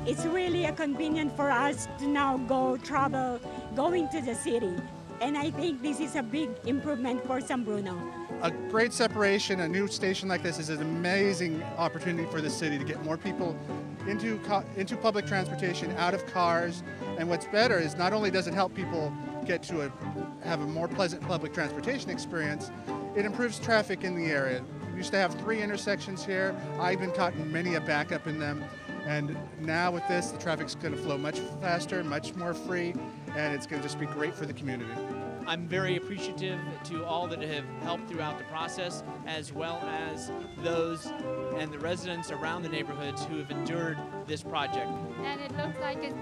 it's really a convenient for us to now going to the city. And I think this is a big improvement for San Bruno. A great separation, a new station like this is an amazing opportunity for the city to get more people into public transportation, out of cars. And what's better is not only does it help people get to have a more pleasant public transportation experience, it improves traffic in the area. We used to have 3 intersections here. I've been caught in many a backup in them. And now with this, the traffic's going to flow much faster, much more free, and it's going to just be great for the community. I'm very appreciative to all that have helped throughout the process, as well as those and the residents around the neighborhoods who have endured this project. And it looks like it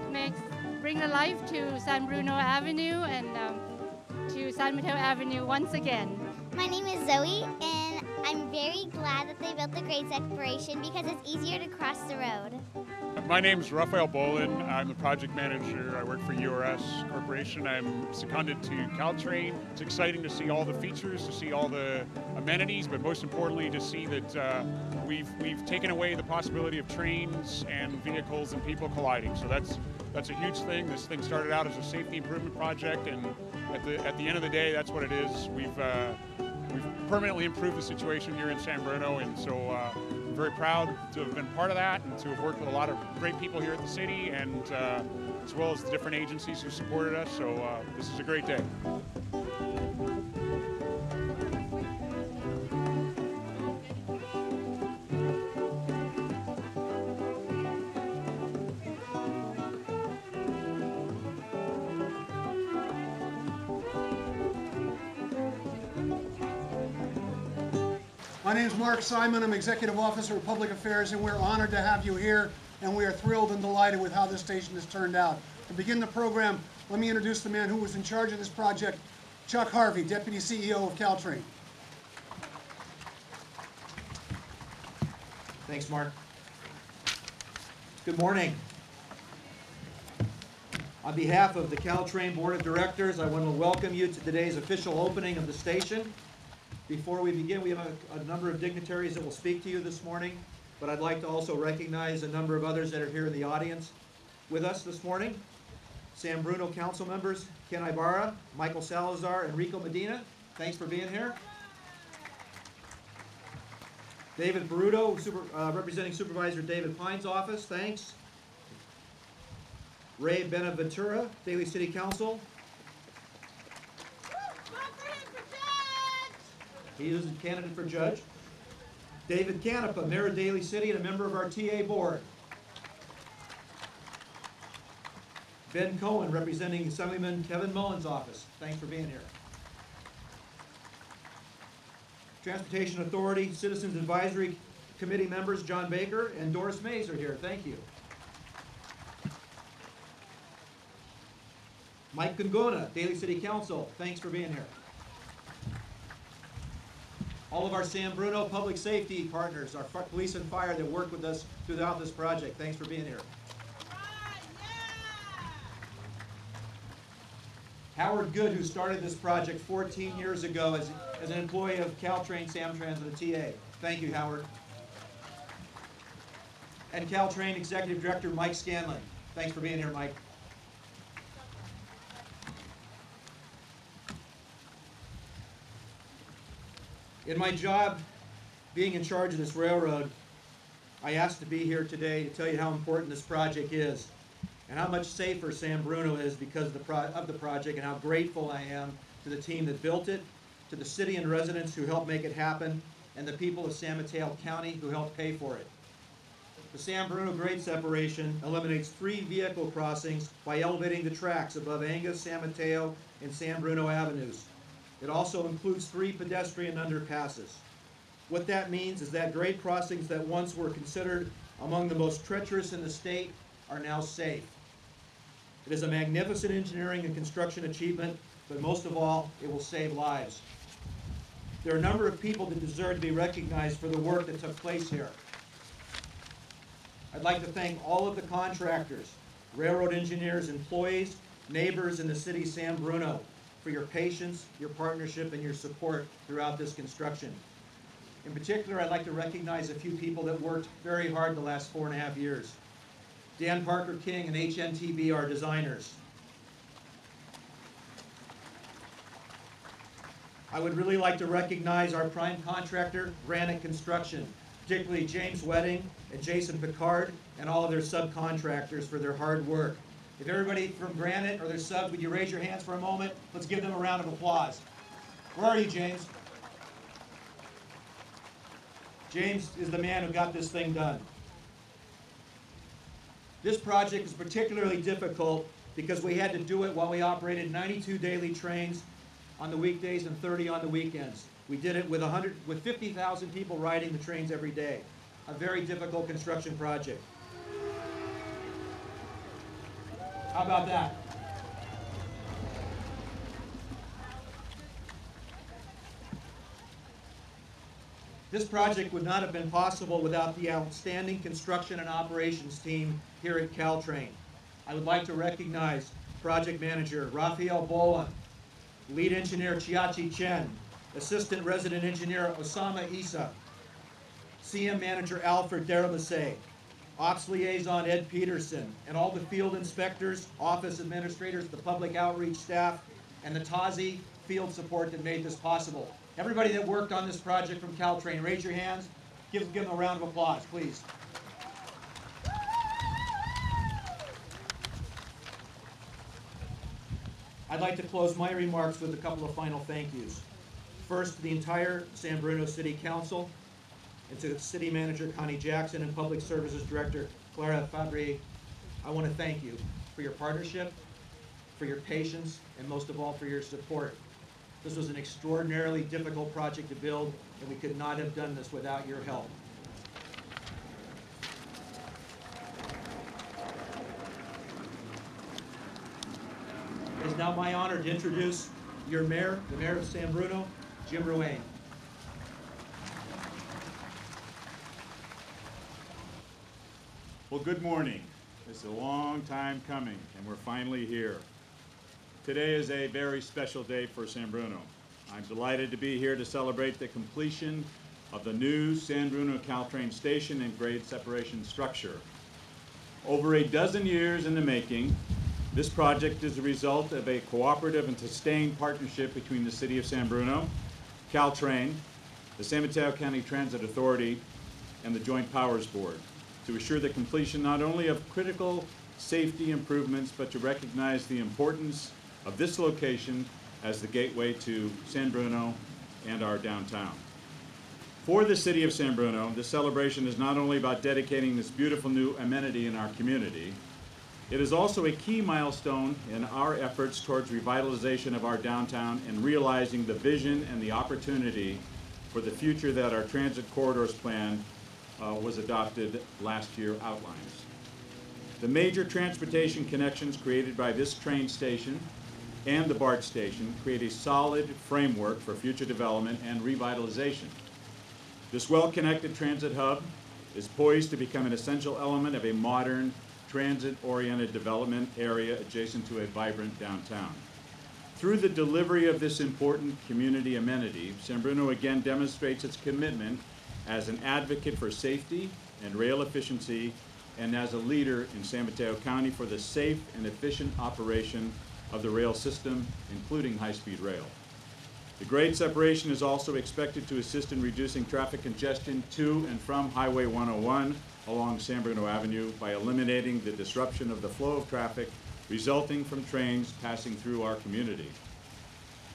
bring a life to San Bruno Avenue and to San Mateo Avenue once again. My name is Zoe, and I'm very glad that they built the grade separation because it's easier to cross the road. My name is Raphael Bolin. I'm the project manager. I work for URS Corporation. I'm seconded to Caltrain. It's exciting to see all the features, to see all the amenities, but most importantly to see that we've taken away the possibility of trains and vehicles and people colliding. So that's a huge thing. This thing started out as a safety improvement project, and at the end of the day, that's what it is. We've permanently improved the situation here in San Bruno, and so I'm very proud to have been part of that and to have worked with a lot of great people here at the city, and as well as the different agencies who supported us. So this is a great day. My name is Mark Simon. I'm Executive Officer of Public Affairs, and we're honored to have you here, and we are thrilled and delighted with how this station has turned out. To begin the program, let me introduce the man who was in charge of this project, Chuck Harvey, Deputy CEO of Caltrain. Thanks, Mark. Good morning. On behalf of the Caltrain Board of Directors, I want to welcome you to today's official opening of the station. Before we begin, we have a number of dignitaries that will speak to you this morning, but I'd like to also recognize a number of others that are here in the audience with us this morning. San Bruno Council members, Ken Ibarra, Michael Salazar, and Rico Medina, thanks for being here. David Baruto, representing Supervisor David Pine's office, thanks. Ray Benaventura, Daly City Council. He is a candidate for judge. David Canepa, Mayor of Daly City and a member of our TA board. Ben Cohen, representing Assemblyman Kevin Mullen's office. Thanks for being here. Transportation Authority Citizens Advisory Committee members John Baker and Doris Mays are here. Thank you. Mike Gungona, Daly City Council. Thanks for being here. All of our San Bruno public safety partners, our police and fire that work with us throughout this project. Thanks for being here. Howard Good, who started this project 14 years ago as an employee of Caltrain, Samtrans, and the TA. Thank you, Howard. And Caltrain Executive Director Mike Scanlon. Thanks for being here, Mike. In my job being in charge of this railroad, I asked to be here today to tell you how important this project is and how much safer San Bruno is because of the project, and how grateful I am to the team that built it, to the city and residents who helped make it happen, and the people of San Mateo County who helped pay for it. The San Bruno grade separation eliminates 3 vehicle crossings by elevating the tracks above Angus, San Mateo, and San Bruno Avenues. It also includes 3 pedestrian underpasses. What that means is that grade crossings that once were considered among the most treacherous in the state are now safe. It is a magnificent engineering and construction achievement, but most of all, it will save lives. There are a number of people that deserve to be recognized for the work that took place here. I'd like to thank all of the contractors, railroad engineers, employees, neighbors in the city of San Bruno for your patience, your partnership, and your support throughout this construction. In particular, I'd like to recognize a few people that worked very hard the last 4.5 years. Dan Parker King and HNTB, our designers. I would really like to recognize our prime contractor, Granite Construction, particularly James Wedding and Jason Picard and all of their subcontractors for their hard work. If everybody from Granite or their subs, would you raise your hands for a moment? Let's give them a round of applause. Where are you, James? James is the man who got this thing done. This project is particularly difficult because we had to do it while we operated 92 daily trains on the weekdays and 30 on the weekends. We did it with 50,000 people riding the trains every day. A very difficult construction project. How about that? This project would not have been possible without the outstanding construction and operations team here at Caltrain. I would like to recognize project manager Raphael Boland, lead engineer Chiachi Chen, assistant resident engineer Osama Isa, CM manager Alfred Derlise, ops liaison Ed Peterson, and all the field inspectors, office administrators, the public outreach staff, and the TASI field support that made this possible. Everybody that worked on this project from Caltrain, raise your hands. Give them a round of applause, please. I'd like to close my remarks with a couple of final thank yous. First, to the entire San Bruno City Council, and to City Manager Connie Jackson and Public Services Director Clara Fabry. I want to thank you for your partnership, for your patience, and most of all for your support. This was an extraordinarily difficult project to build, and we could not have done this without your help. It is now my honor to introduce your mayor, the mayor of San Bruno, Jim RUANE. Well, good morning. It's a long time coming, and we're finally here. Today is a very special day for San Bruno. I'm delighted to be here to celebrate the completion of the new San Bruno Caltrain station and grade separation structure. Over a dozen years in the making, this project is a result of a cooperative and sustained partnership between the City of San Bruno, Caltrain, the San Mateo County Transit Authority, and the Joint Powers Board to assure the completion not only of critical safety improvements, but to recognize the importance of this location as the gateway to San Bruno and our downtown. For the City of San Bruno, this celebration is not only about dedicating this beautiful new amenity in our community, it is also a key milestone in our efforts towards revitalization of our downtown and realizing the vision and the opportunity for the future that our Transit Corridors Plan was adopted last year outlines. The major transportation connections created by this train station and the BART station create a solid framework for future development and revitalization. This well-connected transit hub is poised to become an essential element of a modern, transit-oriented development area adjacent to a vibrant downtown. Through the delivery of this important community amenity, San Bruno again demonstrates its commitment as an advocate for safety and rail efficiency, and as a leader in San Mateo County for the safe and efficient operation of the rail system, including high-speed rail. The grade separation is also expected to assist in reducing traffic congestion to and from Highway 101 along San Bruno Avenue by eliminating the disruption of the flow of traffic resulting from trains passing through our community.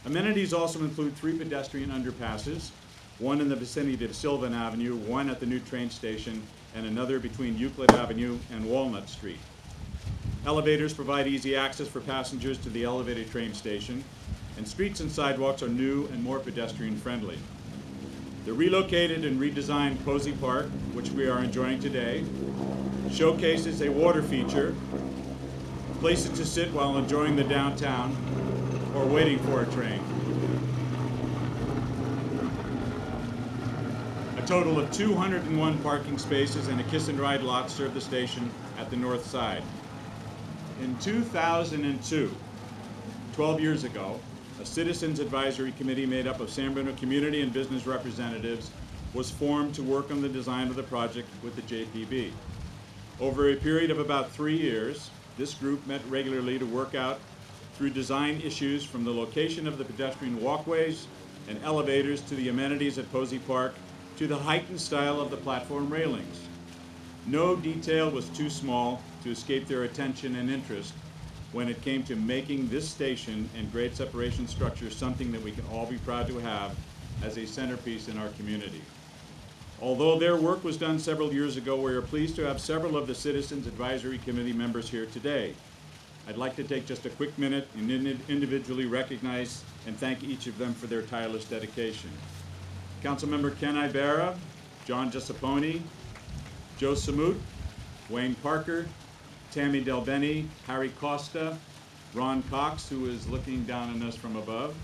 Amenities also include 3 pedestrian underpasses, one in the vicinity of Sylvan Avenue, one at the new train station, and another between Euclid Avenue and Walnut Street. Elevators provide easy access for passengers to the elevated train station, and streets and sidewalks are new and more pedestrian friendly. The relocated and redesigned Cozy Park, which we are enjoying today, showcases a water feature, places to sit while enjoying the downtown or waiting for a train. A total of 201 parking spaces and a kiss and ride lot serve the station at the north side. In 2002, 12 years ago, a Citizens Advisory Committee made up of San Bruno community and business representatives was formed to work on the design of the project with the JPB. Over a period of about 3 years, this group met regularly to work out through design issues from the location of the pedestrian walkways and elevators to the amenities at Posey Park to the heightened style of the platform railings. No detail was too small to escape their attention and interest when it came to making this station and grade separation structure something that we can all be proud to have as a centerpiece in our community. Although their work was done several years ago, we are pleased to have several of the Citizens Advisory Committee members here today. I'd like to take just a quick minute and individually recognize and thank each of them for their tireless dedication. Councilmember Ken Ibarra, John Giussepone, Joe Samut, Wayne Parker, Tammy Delbeni, Harry Costa, Ron Cox, who is looking down on us from above,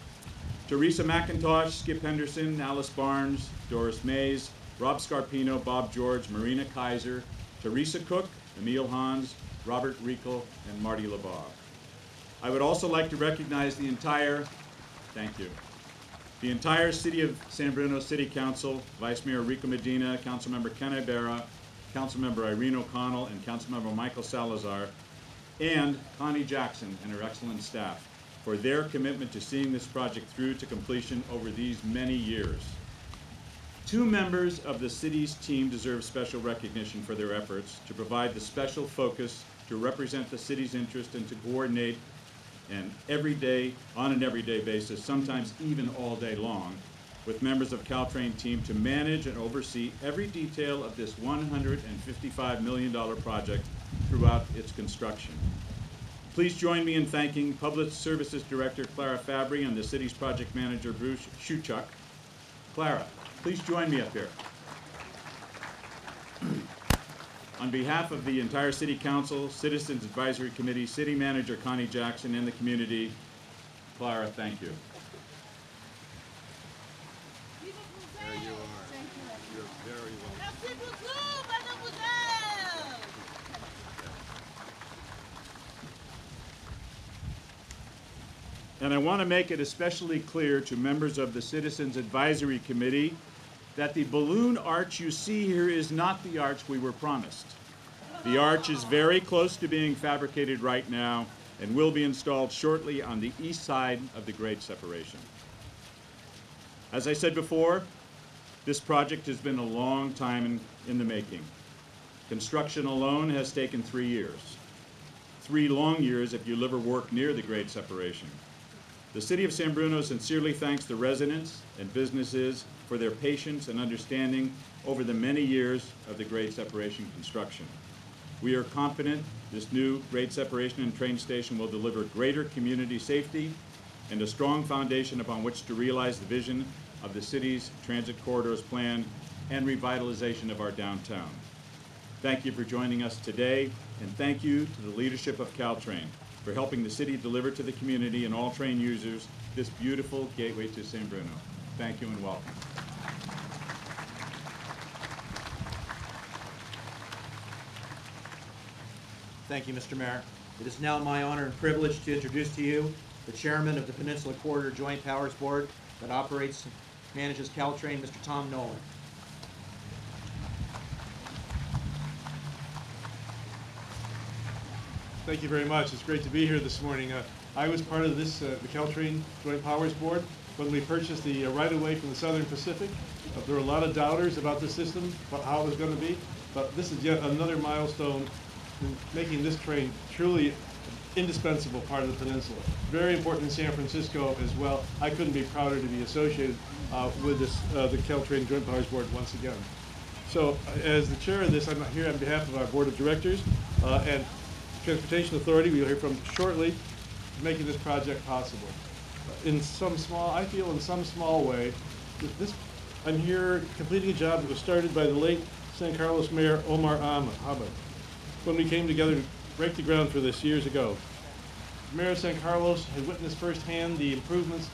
Teresa McIntosh, Skip Henderson, Alice Barnes, Doris Mays, Rob Scarpino, Bob George, Marina Kaiser, Teresa Cook, Emil Hans, Robert Riekel, and Marty LeBar. I would also like to recognize the entire City of San Bruno City Council, Vice Mayor Rico Medina, Councilmember Ken Ibarra, Councilmember Irene O'Connell, and Councilmember Michael Salazar, and Connie Jackson and her excellent staff for their commitment to seeing this project through to completion over these many years. 2 members of the city's team deserve special recognition for their efforts to provide the special focus to represent the city's interest and to coordinate on an everyday basis, sometimes even all day long, with members of Caltrain team to manage and oversee every detail of this $155 million project throughout its construction. Please join me in thanking Public Services Director Clara Fabry and the city's project manager Bruce Shuchuk. Clara, please join me up here. On behalf of the entire City Council, Citizens Advisory Committee, City Manager Connie Jackson, and the community, Clara, thank you. There you are. You're very welcome. And I want to make it especially clear to members of the Citizens Advisory Committee that the balloon arch you see here is not the arch we were promised. The arch is very close to being fabricated right now and will be installed shortly on the east side of the grade separation. As I said before, this project has been a long time in the making. Construction alone has taken 3 years. 3 long years if you live or work near the grade separation. The City of San Bruno sincerely thanks the residents and businesses for their patience and understanding over the many years of the grade separation construction. We are confident this new grade separation and train station will deliver greater community safety and a strong foundation upon which to realize the vision of the city's transit corridors plan and revitalization of our downtown. Thank you for joining us today, and thank you to the leadership of Caltrain for helping the city deliver to the community and all train users this beautiful gateway to San Bruno. Thank you and welcome. Thank you, Mr. Mayor. It is now my honor and privilege to introduce to you the chairman of the Peninsula Corridor Joint Powers Board that operates and manages Caltrain, Mr. Tom Nolan. Thank you very much. It's great to be here this morning. I was part of this, the Caltrain Joint Powers Board when we purchased the right-of-way from the Southern Pacific. There were a lot of doubters about the system, about how it was going to be, but this is yet another milestone in making this train truly indispensable part of the peninsula. Very important in San Francisco as well. I couldn't be prouder to be associated with this, the Caltrain Joint Powers Board once again. So as the chair of this, I'm here on behalf of our board of directors and Transportation Authority, we'll hear from shortly, making this project possible. In some small, I feel in some small way, I'm here completing a job that was started by the late San Carlos Mayor Omar Ahmed when we came together to break the ground for this years ago. Mayor of San Carlos had witnessed firsthand the improvements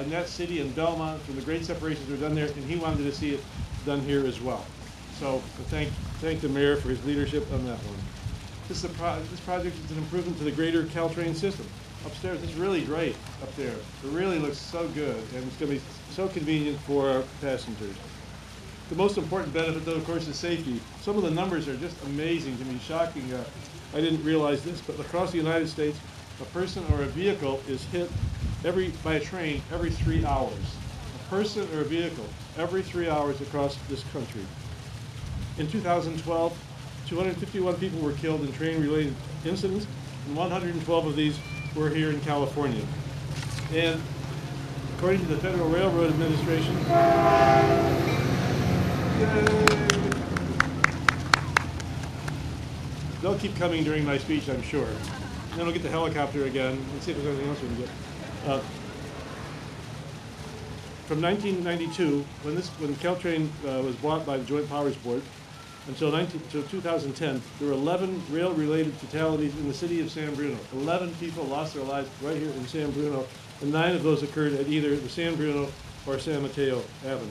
in that city and Belmont when the grade separations were done there, and he wanted to see it done here as well. So thank the mayor for his leadership on that one. This project is an improvement to the greater Caltrain system. Upstairs, it's really great up there. It really looks so good, and it's going to be so convenient for our passengers. The most important benefit, though, of course, is safety. Some of the numbers are just amazing to me, shocking. I didn't realize this, but across the United States, a person or a vehicle is hit by a train every 3 hours. A person or a vehicle every 3 hours across this country. In 2012, 251 people were killed in train-related incidents, and 112 of these were here in California. And according to the Federal Railroad Administration, they'll keep coming during my speech, I'm sure. And then we'll get the helicopter again and see if there's anything else we can get. From 1992, when Caltrain was bought by the Joint Powers Board, until 2010, there were 11 rail-related fatalities in the city of San Bruno. 11 people lost their lives right here in San Bruno, and 9 of those occurred at either the San Bruno or San Mateo Avenue.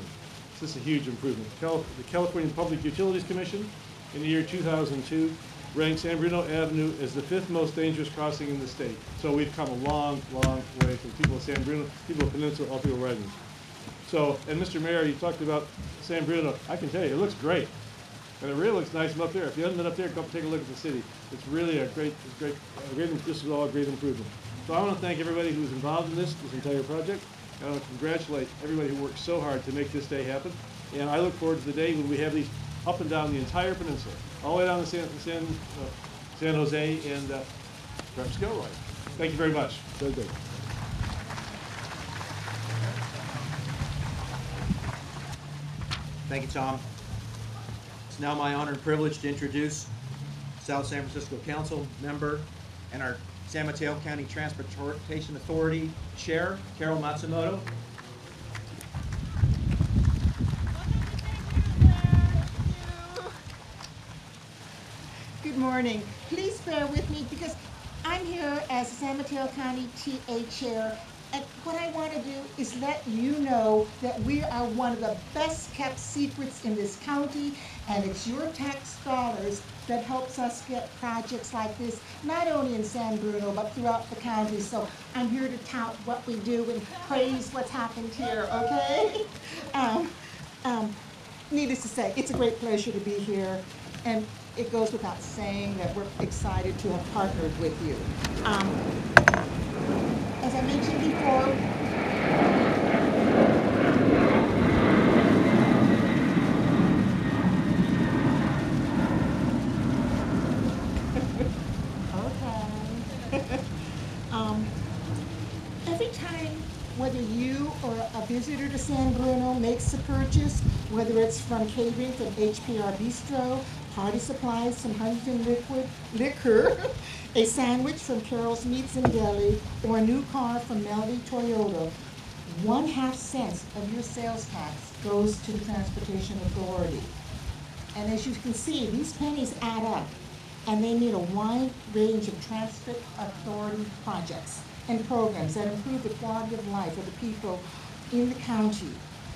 This is a huge improvement. The California Public Utilities Commission, in the year 2002, ranked San Bruno Avenue as the 5th most dangerous crossing in the state. So we've come a long, long way from people of San Bruno, people of Peninsula, all people residents. So, and Mr. Mayor, you talked about San Bruno. I can tell you, it looks great. And it really looks nice from up there. If you haven't been up there, come take a look at the city. It's really this is all a great improvement. So I want to thank everybody who was involved in this entire project. I want to congratulate everybody who worked so hard to make this day happen. And I look forward to the day when we have these up and down the entire peninsula, all the way down to San Jose and perhaps Gilroy. Thank you very much. So good. Thank you, Tom. It's now my honor and privilege to introduce South San Francisco Council member and our San Mateo County Transportation Authority Chair, KARYL Matsumoto. Good morning. Please bear with me because I'm here as San Mateo County TA Chair, and what I want to do is let you know that we are one of the best kept secrets in this county, and it's your tax dollars that helps us get projects like this, not only in San Bruno, but throughout the county. So I'm here to tout what we do and praise what's happened here, okay? Needless to say, it's a great pleasure to be here, and it goes without saying that we're excited to have partnered with you. As I mentioned before, every time, whether you or a visitor to San Bruno makes a purchase, whether it's from catering from HPR Bistro, party supplies from Huntington Liquor, a sandwich from Carol's Meats and Deli, or a new car from Melody Toyota, 1/2 cents of your sales tax goes to the Transportation Authority. And as you can see, these pennies add up, and they meet a wide range of Transport Authority projects and programs that improve the quality of life of the people in the county.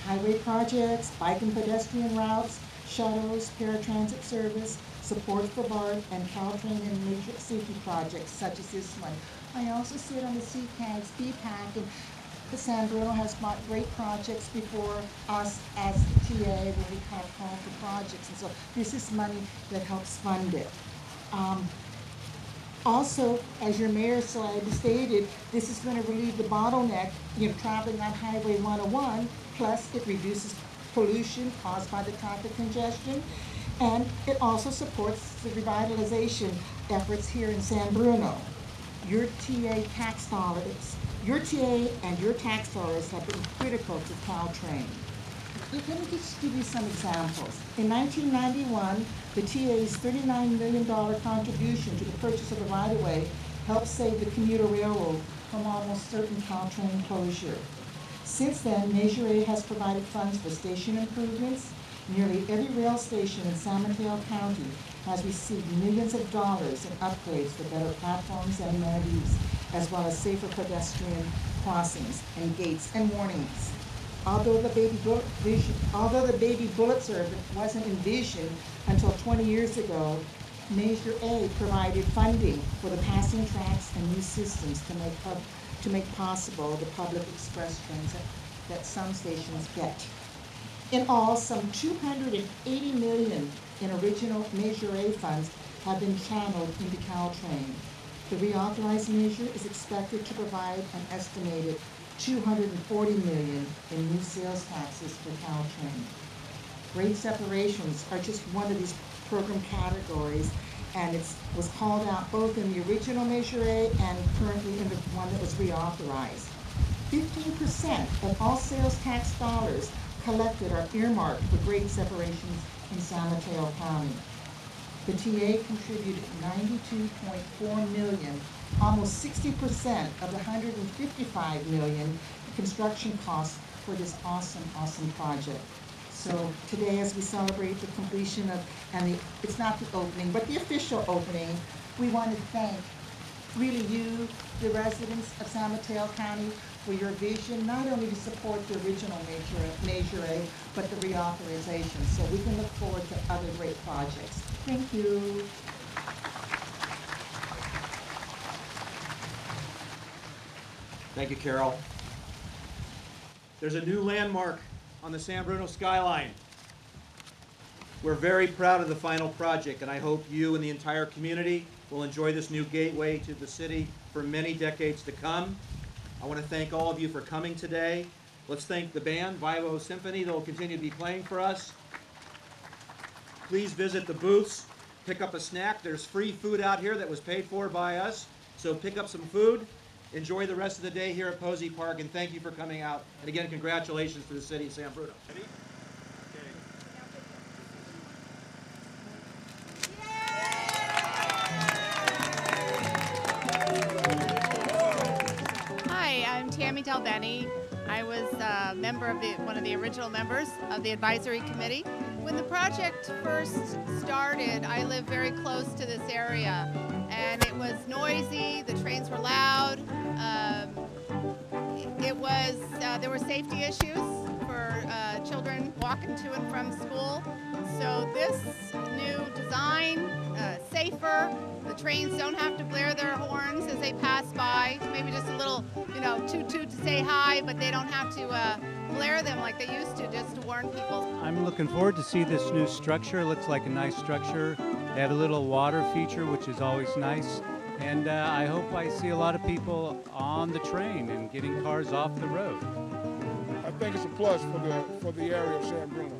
Highway projects, bike and pedestrian routes, shuttles, paratransit service, support for BART, and Caltrain and major safety projects such as this one. I also sit on the CCAG's BPAC, and the San Bruno has brought great projects before us as the TA when we call for projects, and so this is money that helps fund it. Also, as your mayor so stated, this is going to relieve the bottleneck, traveling on Highway 101, plus it reduces pollution caused by the traffic congestion, and it also supports the revitalization efforts here in San Bruno. Your TA tax dollars, your TA and your tax dollars have been critical to Caltrain. Let me just give you some examples. In 1991, the TA's $39 million contribution to the purchase of the right-of-way helped save the commuter railroad from almost certain Caltrain closure. Since then, Measure A has provided funds for station improvements. Nearly every rail station in San Mateo County has received millions of dollars in upgrades for better platforms and amenities, as well as safer pedestrian crossings and gates and warnings. Although the baby bullet service wasn't envisioned until 20 years ago, Measure A provided funding for the passing tracks and new systems to make possible the public express trains that some stations get. In all, some 280 million in original Measure A funds have been channeled into Caltrain. The reauthorized measure is expected to provide an estimated $240 million in new sales taxes for Caltrain. Grade separations are just one of these program categories, and it was called out both in the original Measure A and currently in the one that was reauthorized. 15% of all sales tax dollars collected are earmarked for grade separations in San Mateo County. The TA contributed $92.4 million, almost 60% of the $155 million in construction costs for this awesome, awesome project. So today, as we celebrate the completion of, it's not the opening, but the official opening, we want to thank really you, the residents of San Mateo County, for your vision, not only to support the original Measure A, but the reauthorization. So we can look forward to other great projects. Thank you. Thank you, Carol. There's a new landmark on the San Bruno skyline. We're very proud of the final project, and I hope you and the entire community will enjoy this new gateway to the city for many decades to come. I want to thank all of you for coming today. Let's thank the band, Vivo Symphony, that will continue to be playing for us. Please visit the booths, pick up a snack. There's free food out here that was paid for by us, so pick up some food. Enjoy the rest of the day here at Posey Park, and thank you for coming out. And again, congratulations to the city of San Bruno. Hi, I'm Tammy Delbeni. I was a member of one of the original members of the advisory committee. When the project first started, I lived very close to this area, and it was noisy, the trains were loud, there were safety issues for children walking to and from school. So this new design, safer, the trains don't have to blare their horns as they pass by, maybe just a little, toot-toot to say hi, but they don't have to blare them like they used to just to warn people. I'm looking forward to see this new structure. It looks like a nice structure. They have a little water feature, which is always nice. And I hope I see a lot of people on the train and getting cars off the road. I think it's a plus for the area of San Bruno.